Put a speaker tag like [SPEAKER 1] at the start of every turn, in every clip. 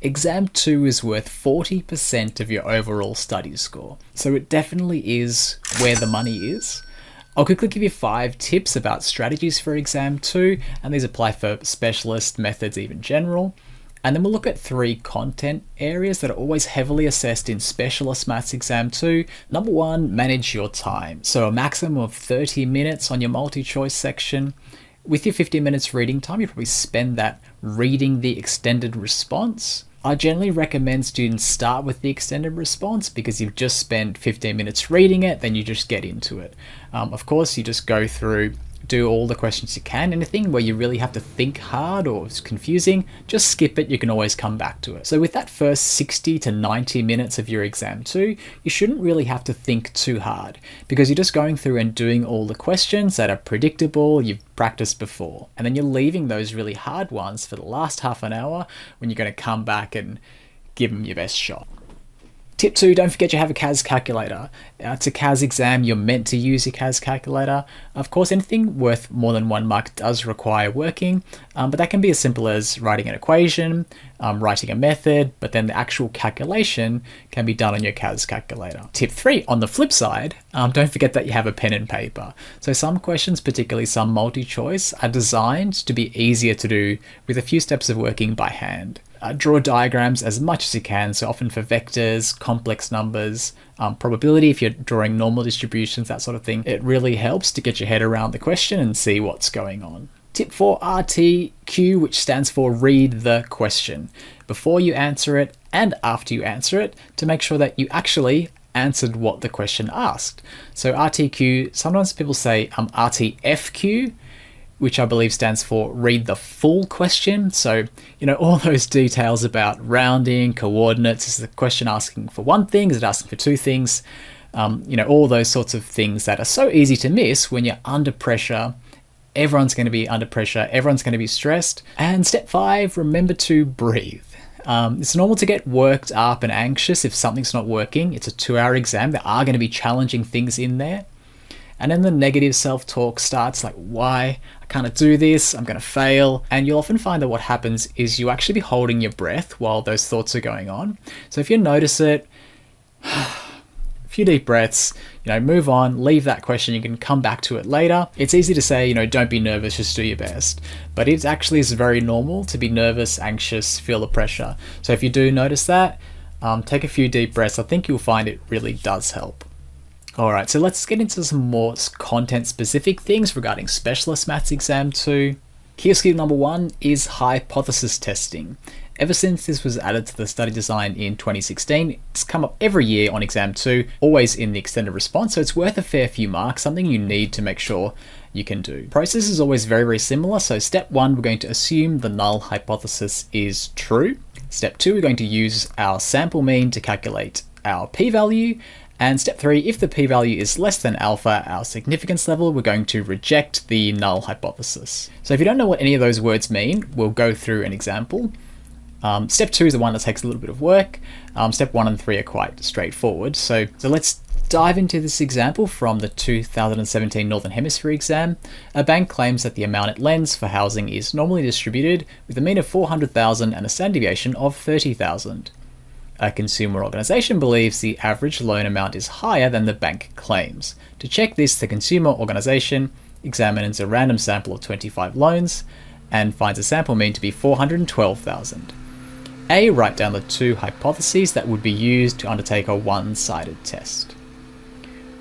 [SPEAKER 1] Exam 2 is worth 40% of your overall study score. So it definitely is where the money is. I'll quickly give you 5 tips about strategies for Exam 2, and these apply for specialist methods, even general. And then we'll look at 3 content areas that are always heavily assessed in Specialist Maths Exam 2. Number 1, manage your time. So a maximum of 30 minutes on your multi-choice section. With your 15 minutes reading time, you probably spend that reading the extended response. I generally recommend students start with the extended response because you've just spent 15 minutes reading it, then you just get into it. Of course, you just go through, do all the questions you can. Anything where you really have to think hard or it's confusing, just skip it. You can always come back to it. So with that first 60 to 90 minutes of your Exam 2, you shouldn't really have to think too hard because you're just going through and doing all the questions that are predictable, you've practiced before. And then you're leaving those really hard ones for the last half an hour when you're going to come back and give them your best shot. Tip 2, don't forget you have a CAS calculator. It's a CAS exam, you're meant to use your CAS calculator. Of course, anything worth more than 1 mark does require working, but that can be as simple as writing an equation, writing a method, but then the actual calculation can be done on your CAS calculator. Tip 3, on the flip side, don't forget that you have a pen and paper. So some questions, particularly some multi-choice, are designed to be easier to do with a few steps of working by hand. Draw diagrams as much as you can, so often for vectors, complex numbers, probability, if you're drawing normal distributions, that sort of thing. It really helps to get your head around the question and see what's going on. Tip 4, RTQ, which stands for read the question. Before you answer it and after you answer it, to make sure that you actually answered what the question asked. So RTQ, sometimes people say RTFQ, which I believe stands for read the full question. So, all those details about rounding, coordinates, is the question asking for one thing, is it asking for 2 things? All those sorts of things that are so easy to miss when you're under pressure. Everyone's going to be under pressure, everyone's going to be stressed. And step 5, remember to breathe. It's normal to get worked up and anxious if something's not working. It's a 2-hour exam. There are going to be challenging things in there. And then the negative self-talk starts, like, why? I can't do this, I'm going to fail. And you'll often find that what happens is you actually be holding your breath while those thoughts are going on. So if you notice it, a few deep breaths, move on, leave that question, you can come back to it later. It's easy to say, don't be nervous, just do your best. But it actually is very normal to be nervous, anxious, feel the pressure. So if you do notice that, take a few deep breaths. I think you'll find it really does help. All right, so let's get into some more content-specific things regarding Specialist Maths Exam 2. Key skill number 1 is hypothesis testing. Ever since this was added to the study design in 2016, it's come up every year on Exam 2, always in the extended response, so it's worth a fair few marks, something you need to make sure you can do. The process is always very, very similar. So step 1, we're going to assume the null hypothesis is true. Step 2, we're going to use our sample mean to calculate our p-value. And step 3, if the p-value is less than alpha, our significance level, we're going to reject the null hypothesis. So if you don't know what any of those words mean, we'll go through an example. Step 2 is the one that takes a little bit of work. Step 1 and 3 are quite straightforward. So let's dive into this example from the 2017 Northern Hemisphere exam. A bank claims that the amount it lends for housing is normally distributed with a mean of 400,000 and a standard deviation of 30,000. A consumer organisation believes the average loan amount is higher than the bank claims. To check this, the consumer organisation examines a random sample of 25 loans and finds a sample mean to be 412,000. A, write down the 2 hypotheses that would be used to undertake a one-sided test.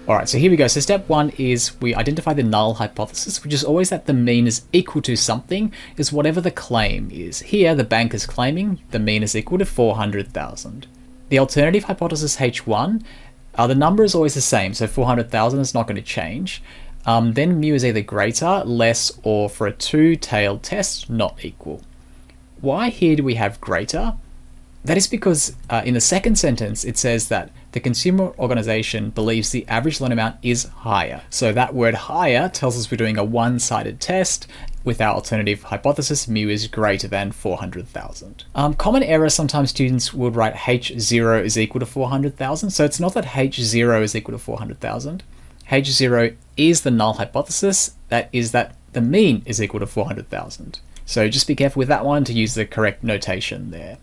[SPEAKER 1] Alright, so here we go. So step 1 is we identify the null hypothesis, which is always that the mean is equal to something, is whatever the claim is. Here, the bank is claiming the mean is equal to 400,000. The alternative hypothesis H1, the number is always the same, so 400,000 is not going to change. Then mu is either greater, less, or for a 2-tailed test, not equal. Why here do we have greater? That is because in the second sentence, it says that the consumer organisation believes the average loan amount is higher. So that word higher tells us we're doing a one-sided test. With our alternative hypothesis, mu is greater than 400,000. Common error, sometimes students would write H0 is equal to 400,000. So it's not that H0 is equal to 400,000. H0 is the null hypothesis. That is that the mean is equal to 400,000. So just be careful with that one to use the correct notation there.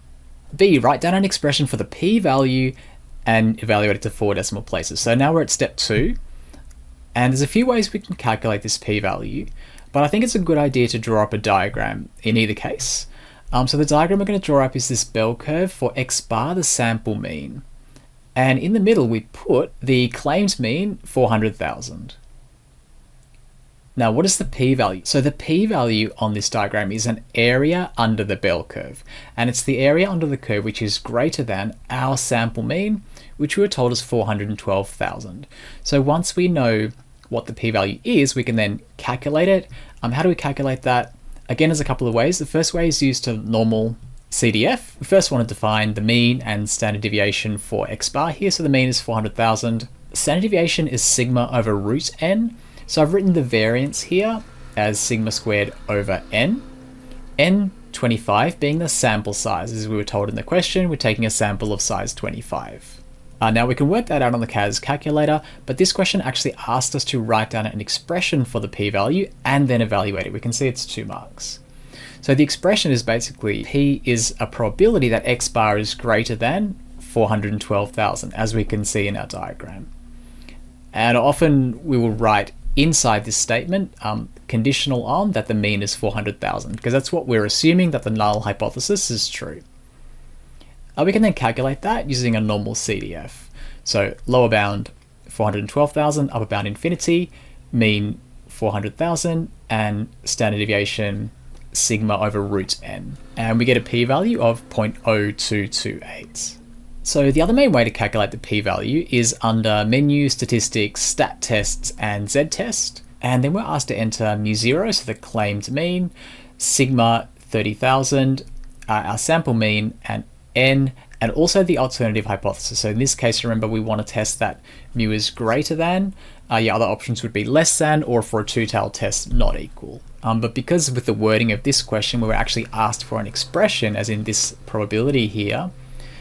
[SPEAKER 1] B, write down an expression for the p-value and evaluate it to 4 decimal places. So now we're at step 2, and there's a few ways we can calculate this p-value, but I think it's a good idea to draw up a diagram in either case. So the diagram we're going to draw up is this bell curve for x bar, the sample mean. And in the middle, we put the claimed mean, 400,000. Now, what is the p-value? So the p-value on this diagram is an area under the bell curve. And it's the area under the curve which is greater than our sample mean, which we were told is 412,000. So once we know what the p-value is, we can then calculate it. How do we calculate that? Again, there's a couple of ways. The first way is used to normal CDF. We first want to define the mean and standard deviation for x bar here. So the mean is 400,000. Standard deviation is sigma over root n. So I've written the variance here as sigma squared over n. N 25 being the sample size. As we were told in the question, we're taking a sample of size 25. Now we can work that out on the CAS calculator, but this question actually asked us to write down an expression for the p-value and then evaluate it. We can see it's 2 marks. So the expression is basically p is a probability that x bar is greater than 412,000, as we can see in our diagram. And often we will write inside this statement conditional on that the mean is 400,000, because that's what we're assuming, that the null hypothesis is true. We can then calculate that using a normal CDF. So lower bound 412,000, upper bound infinity, mean 400,000, and standard deviation sigma over root n. And we get a p-value of 0.0228. So the other main way to calculate the p-value is under menu, statistics, stat tests, and z-test. And then we're asked to enter mu0, so the claimed mean, sigma 30,000, our sample mean, and n, and also the alternative hypothesis. So in this case, remember, we want to test that mu is greater than. Your other options would be less than, or for a two-tailed test, not equal. But because with the wording of this question, we were actually asked for an expression, as in this probability here,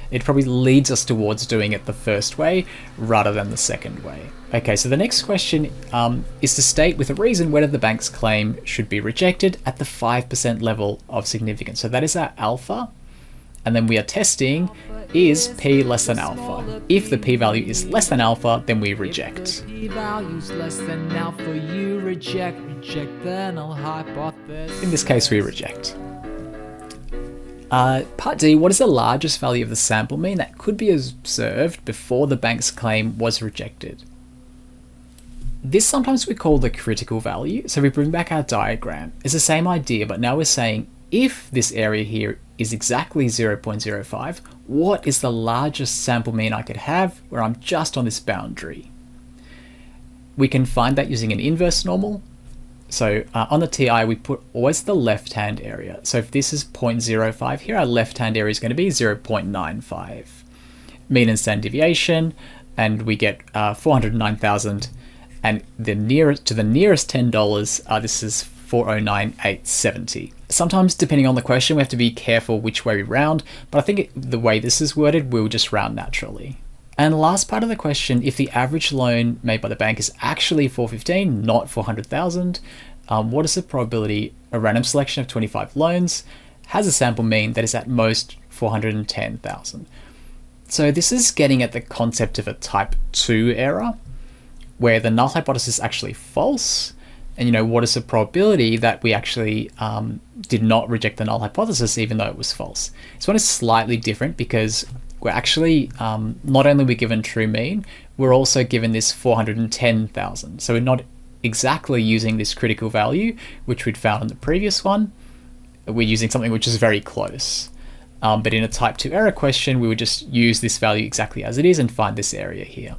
[SPEAKER 1] it probably leads us towards doing it the first way rather than the second way. Okay, so the next question is to state with a reason whether the bank's claim should be rejected at the 5% level of significance. So that is our alpha. And then we are testing, is p less than alpha? If the p-value is less than alpha, then we reject.
[SPEAKER 2] P-value's less than alpha, you reject the null hypothesis.
[SPEAKER 1] In this case, we reject. Part D, what is the largest value of the sample mean that could be observed before the bank's claim was rejected? This sometimes we call the critical value. So we bring back our diagram. It's the same idea, but now we're saying if this area here is exactly 0.05, what is the largest sample mean I could have where I'm just on this boundary? We can find that using an inverse normal. So on the TI, we put always the left-hand area. So if this is 0.05 here, our left-hand area is going to be 0.95. Mean and standard deviation, and we get 409,000, and the nearest $10, this is 409,870. Sometimes, depending on the question, we have to be careful which way we round, but I think the way this is worded, we'll just round naturally. And the last part of the question, if the average loan made by the bank is actually 415, not 400,000, what is the probability a random selection of 25 loans has a sample mean that is at most 410,000? So this is getting at the concept of a type 2 error, where the null hypothesis is actually false. And what is the probability that we actually did not reject the null hypothesis even though it was false? This one is slightly different because we're actually, not only are we given true mean, we're also given this 410,000. So we're not exactly using this critical value, which we'd found in the previous one. We're using something which is very close. But in a type 2 error question, we would just use this value exactly as it is and find this area here.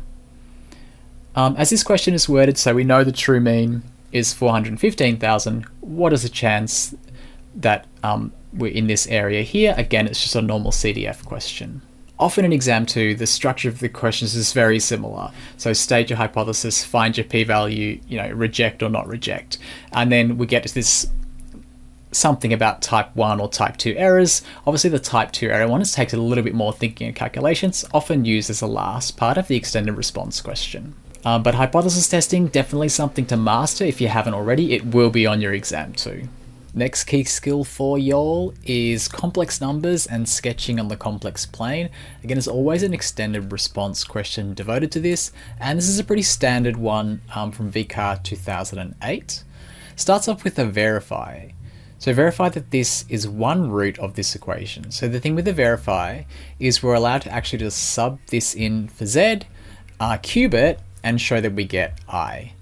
[SPEAKER 1] As this question is worded, so we know the true mean is 415,000. What is the chance that we're in this area here? Again, it's just a normal CDF question. Often in exam 2, the structure of the questions is very similar. So state your hypothesis, find your p-value, reject or not reject. And then we get to this something about type 1 or type 2 errors. Obviously the type 2 error one takes a little bit more thinking and calculations, often used as the last part of the extended response question. But hypothesis testing, definitely something to master if you haven't already. It will be on your exam too. Next key skill for y'all is complex numbers and sketching on the complex plane. Again, there's always an extended response question devoted to this, and this is a pretty standard one from VCAR 2008. Starts off with a verify. So verify that this is one root of this equation. So the thing with the verify is we're allowed to actually just sub this in for z, cube it, and show that we get I.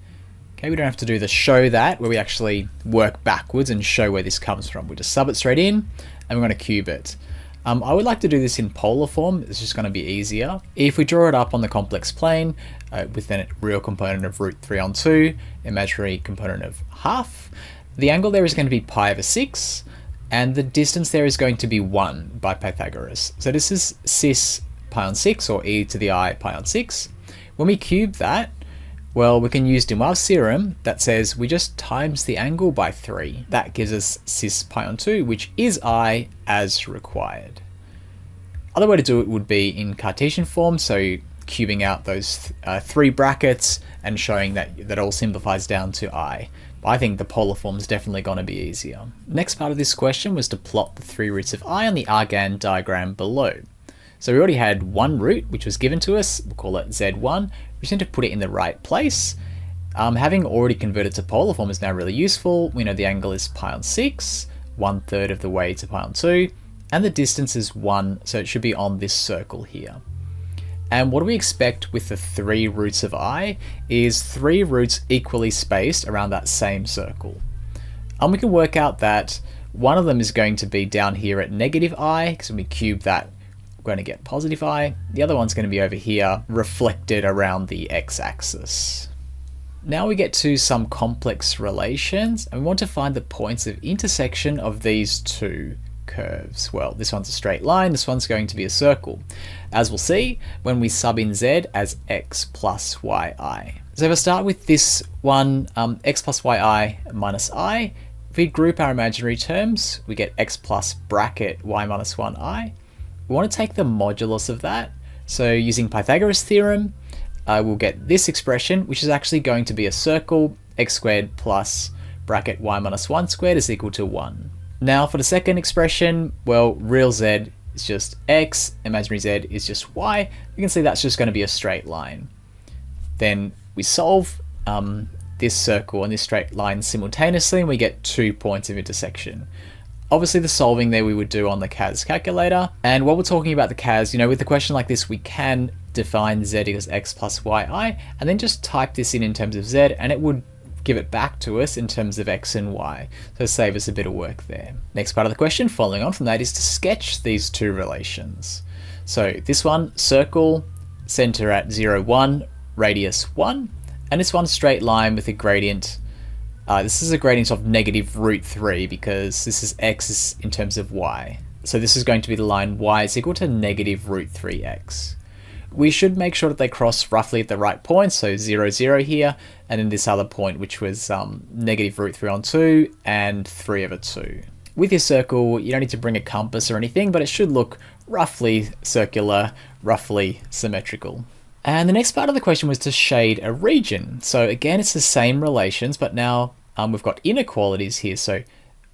[SPEAKER 1] Okay, we don't have to do the show that, where we actually work backwards and show where this comes from. We just sub it straight in, and we're going to cube it. I would like to do this in polar form. It's just going to be easier. If we draw it up on the complex plane, with a real component of root 3 on 2, imaginary component of half, the angle there is going to be pi over 6, and the distance there is going to be 1 by Pythagoras. So this is cis pi on 6, or e to the I pi on 6. When we cube that, well, we can use Dumont's theorem that says we just times the angle by 3. That gives us cis pi on 2, which is I as required. Other way to do it would be in Cartesian form, so cubing out those 3 brackets and showing that all simplifies down to I. I think the polar form is definitely going to be easier. Next part of this question was to plot the 3 roots of I on the Argand diagram below. So we already had one root, which was given to us. We'll call it Z1. We just need to put it in the right place. Having already converted to polar form is now really useful. We know the angle is pi on 6, 1/3 of the way to pi on 2, and the distance is 1, so it should be on this circle here. And what do we expect with the 3 roots of I is 3 roots equally spaced around that same circle. And we can work out that one of them is going to be down here at negative I, because when we cube that, we're going to get positive I. The other one's going to be over here, reflected around the x-axis. Now we get to some complex relations, and we want to find the points of intersection of these two curves. Well, this one's a straight line, this one's going to be a circle. As we'll see when we sub in z as x plus yi. So if I start with this one, x plus yi minus I, if we group our imaginary terms, we get x plus bracket y minus 1i. We want to take the modulus of that. So using Pythagoras theorem, we'll get this expression, which is actually going to be a circle, x squared plus bracket y minus 1 squared is equal to 1. Now for the second expression, well, real z is just x, imaginary z is just y. You can see that's just going to be a straight line. Then we solve this circle and this straight line simultaneously, and we get 2 points of intersection. Obviously the solving there we would do on the CAS calculator. And while we're talking about the CAS, with a question like this, we can define z equals x plus yi, and then just type this in terms of z, and it would give it back to us in terms of x and y. So save us a bit of work there. Next part of the question, following on from that, is to sketch these two relations. So this one, circle, center at 0, 1, radius 1, and this one straight line with a gradient. This is a gradient of negative root 3 because this is x in terms of y. So this is going to be the line y is equal to negative root 3x. We should make sure that they cross roughly at the right point, so 0, 0 here, and then this other point, which was negative root 3 on 2 and 3 over 2. With your circle, you don't need to bring a compass or anything, but it should look roughly circular, roughly symmetrical. And the next part of the question was to shade a region. So again, it's the same relations, but now we've got inequalities here. So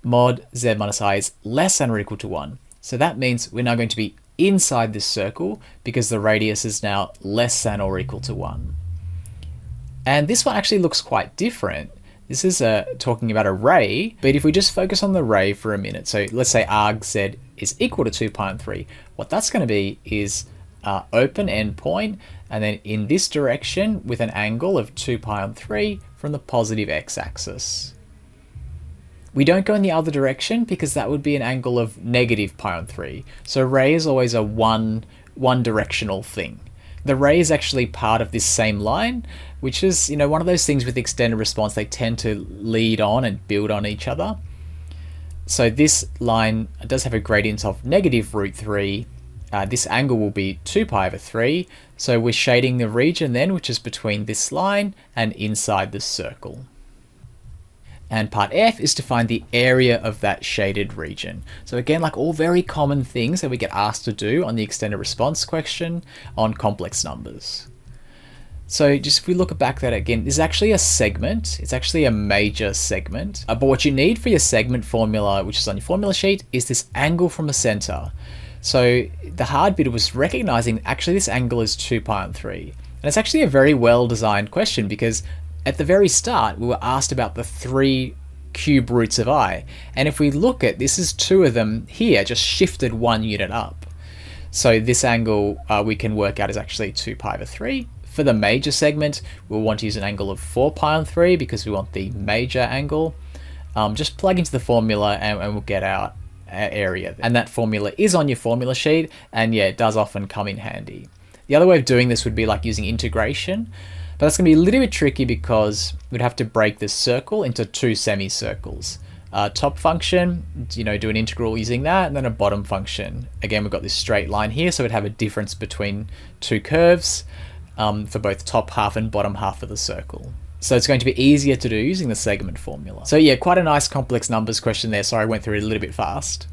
[SPEAKER 1] mod z minus I is less than or equal to 1. So that means we're now going to be inside this circle because the radius is now less than or equal to 1. And this one actually looks quite different. This is talking about a ray, but if we just focus on the ray for a minute, so let's say arg z is equal to 2 pi on 3, what that's going to be is open endpoint, and then in this direction with an angle of 2 pi on 3 from the positive x-axis. We don't go in the other direction because that would be an angle of negative pi on 3. So ray is always a one directional thing. The ray is actually part of this same line, which is, one of those things with extended response, they tend to lead on and build on each other. So this line does have a gradient of negative root 3. This angle will be 2 pi over 3. So we're shading the region then, which is between this line and inside the circle. And part F is to find the area of that shaded region. So again, like all very common things that we get asked to do on the extended response question on complex numbers. So just if we look back at that again, this is actually a segment. It's actually a major segment. But what you need for your segment formula, which is on your formula sheet, is this angle from the center. So the hard bit was recognizing actually this angle is 2 pi on 3. And it's actually a very well designed question because at the very start, we were asked about the 3 cube roots of I. And if we look at, this is 2 of them here, just shifted 1 unit up. So this angle we can work out is actually 2 pi over 3. For the major segment, we'll want to use an angle of 4 pi on 3 because we want the major angle. Just plug into the formula and we'll get our area. And that formula is on your formula sheet, and yeah, it does often come in handy. The other way of doing this would be like using integration, but that's going to be a little bit tricky because we'd have to break this circle into 2 semicircles. Top function, do an integral using that, and then a bottom function. Again, we've got this straight line here, so we'd have a difference between 2 curves for both top half and bottom half of the circle. So it's going to be easier to do using the segment formula. So yeah, quite a nice complex numbers question there. Sorry, I went through it a little bit fast.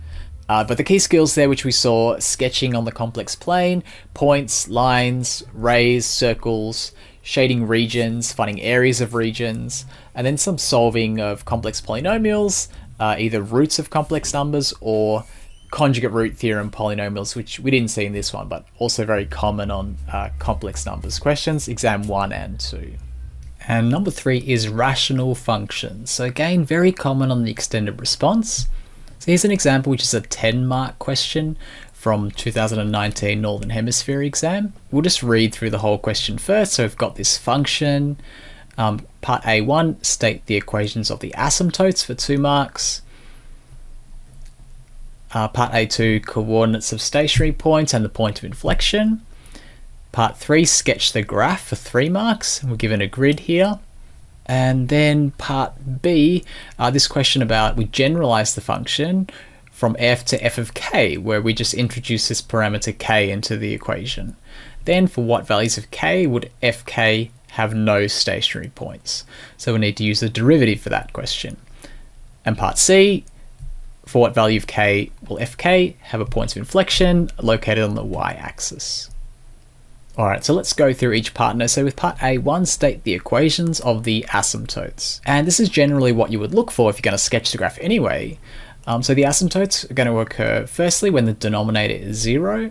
[SPEAKER 1] But the key skills there, which we saw, sketching on the complex plane, points, lines, rays, circles, shading regions, finding areas of regions, and then some solving of complex polynomials, either roots of complex numbers or conjugate root theorem polynomials, which we didn't see in this one, but also very common on complex numbers questions, exam 1 and 2. And number 3 is rational functions. So again, very common on the extended response. So here's an example, which is a 10-mark question from 2019 Northern Hemisphere exam. We'll just read through the whole question first. So we've got this function. Part A1, state the equations of the asymptotes for 2 marks. Part A2, coordinates of stationary points and the point of inflection. Part 3, sketch the graph for 3 marks. We're given a grid here. And then part B, this question about we generalize the function from f to f of k, where we just introduce this parameter k into the equation. Then for what values of k would fk have no stationary points? So we need to use the derivative for that question. And part C, for what value of k will fk have a point of inflection located on the y-axis? All right, so let's go through each part now. So with part A1, state the equations of the asymptotes. And this is generally what you would look for if you're going to sketch the graph anyway. So the asymptotes are going to occur firstly when the denominator is 0.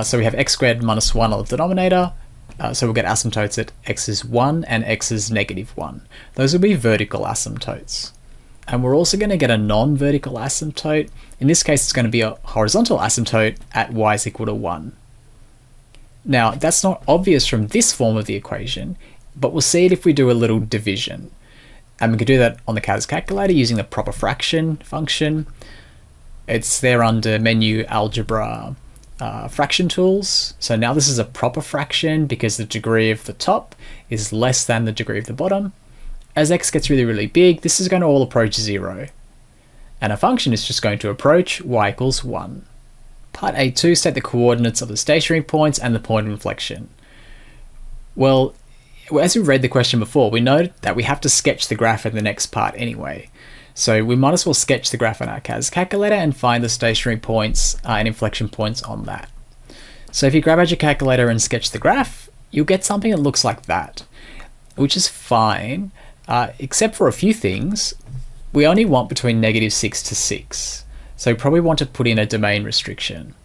[SPEAKER 1] So we have x squared minus 1 on the denominator. So we'll get asymptotes at x is 1 and x is negative 1. Those will be vertical asymptotes. And we're also going to get a non-vertical asymptote. In this case, it's going to be a horizontal asymptote at y is equal to 1. Now, that's not obvious from this form of the equation, but we'll see it if we do a little division. And we can do that on the CAS calculator using the proper fraction function. It's there under menu algebra fraction tools. So now this is a proper fraction because the degree of the top is less than the degree of the bottom. As x gets really, really big, this is going to all approach 0. And a function is just going to approach y equals 1. Part A2, state the coordinates of the stationary points and the point of inflection. Well, as we read the question before, we know that we have to sketch the graph in the next part anyway. So we might as well sketch the graph on our CAS calculator and find the stationary points and inflection points on that. So if you grab out your calculator and sketch the graph, you'll get something that looks like that, which is fine, except for a few things. We only want between -6 to 6. So we probably want to put in a domain restriction.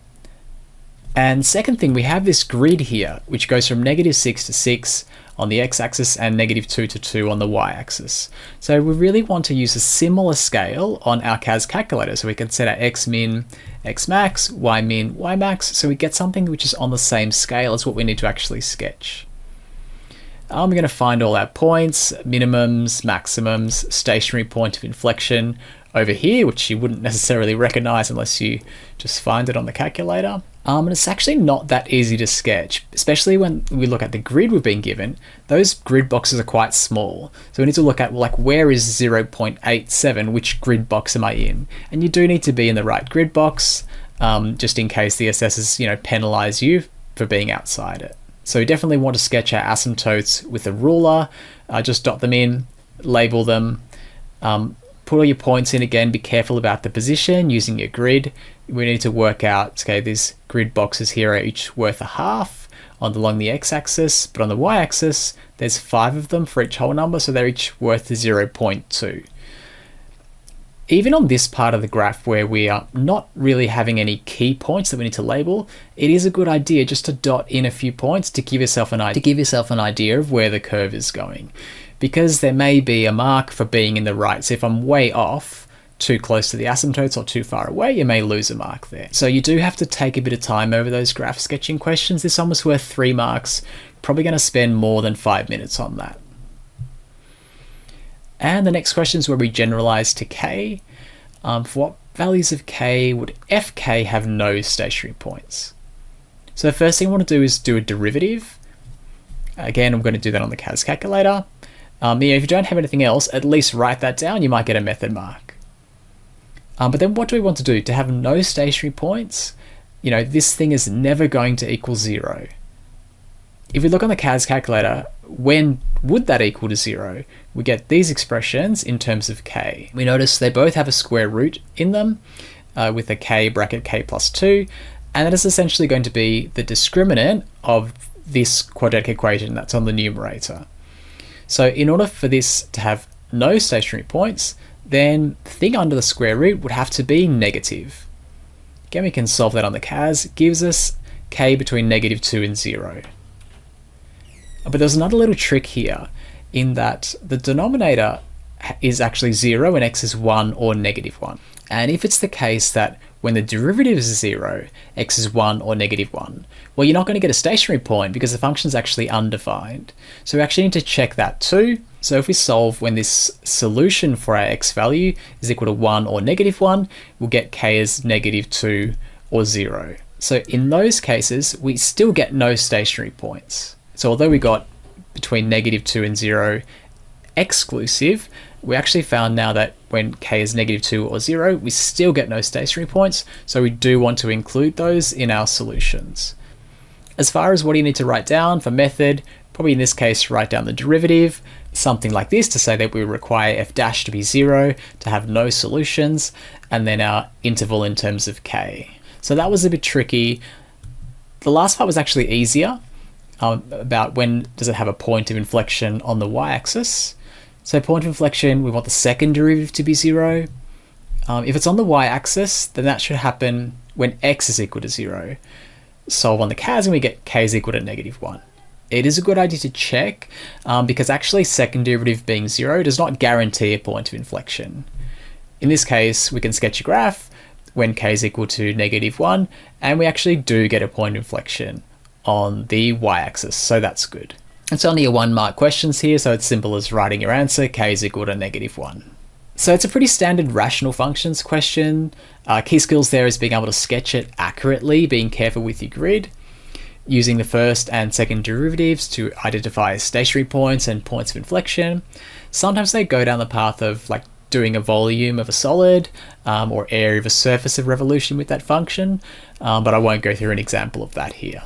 [SPEAKER 1] And second thing, we have this grid here, which goes from -6 to 6 on the x-axis and -2 to 2 on the y-axis. So we really want to use a similar scale on our CAS calculator. So we can set our x min, x max, y min, y max. So we get something which is on the same scale as what we need to actually sketch. We're going to find all our points, minimums, maximums, stationary point of inflection over here, which you wouldn't necessarily recognize unless you just find it on the calculator. And it's actually not that easy to sketch, especially when we look at the grid we've been given. Those grid boxes are quite small. So we need to look at, like, where is 0.87? Which grid box am I in? And you do need to be in the right grid box, just in case the assessors, penalize you for being outside it. So we definitely want to sketch our asymptotes with a ruler. Just dot them in, label them, put all your points in again. Be careful about the position using your grid. We need to work out, okay, these grid boxes here are each worth a half along the x-axis, but on the y-axis, there's 5 of them for each whole number, so they're each worth 0.2. Even on this part of the graph where we are not really having any key points that we need to label, it is a good idea just to dot in a few points to give yourself an idea of where the curve is going. Because there may be a mark for being in the right. So if I'm way off, too close to the asymptotes or too far away, you may lose a mark there. So you do have to take a bit of time over those graph sketching questions. This one was worth 3 marks. Probably going to spend more than 5 minutes on that. And the next question is where we generalize to k. For what values of k would fk have no stationary points? So the first thing I want to do is do a derivative. Again, I'm going to do that on the CAS calculator. If you don't have anything else, at least write that down. You might get a method mark. But then what do we want to do? To have no stationary points, this thing is never going to equal 0. If we look on the CAS calculator, when would that equal to 0? We get these expressions in terms of k. We notice they both have a square root in them with a k bracket k plus 2, and that is essentially going to be the discriminant of this quadratic equation that's on the numerator. So in order for this to have no stationary points, then the thing under the square root would have to be negative. Again, we can solve that on the CAS. It gives us k between -2 and 0. But there's another little trick here in that the denominator is actually 0 when x is 1 or -1. And if it's the case that when the derivative is 0, x is 1 or -1, well, you're not going to get a stationary point because the function is actually undefined. So we actually need to check that too. So if we solve when this solution for our x value is equal to 1 or -1, we'll get k as -2 or 0. So in those cases, we still get no stationary points. So although we got between -2 and 0 exclusive, we actually found now that when k is -2 or 0, we still get no stationary points. So we do want to include those in our solutions. As far as what do you need to write down for method, probably in this case, write down the derivative, something like this to say that we require f dash to be 0 to have no solutions, and then our interval in terms of k. So that was a bit tricky. The last part was actually easier. About when does it have a point of inflection on the y-axis. So point of inflection, we want the second derivative to be 0. If it's on the y-axis, then that should happen when x is equal to 0. Solve on the CAS and we get k is equal to -1. It is a good idea to check because actually second derivative being 0 does not guarantee a point of inflection. In this case, we can sketch a graph when k is equal to -1, and we actually do get a point of inflection on the y-axis, so that's good. It's only a 1 mark questions here, so it's simple as writing your answer, k is equal to -1. So it's a pretty standard rational functions question. Key skills there is being able to sketch it accurately, being careful with your grid, using the first and second derivatives to identify stationary points and points of inflection. Sometimes they go down the path of like doing a volume of a solid or area of a surface of revolution with that function, but I won't go through an example of that here.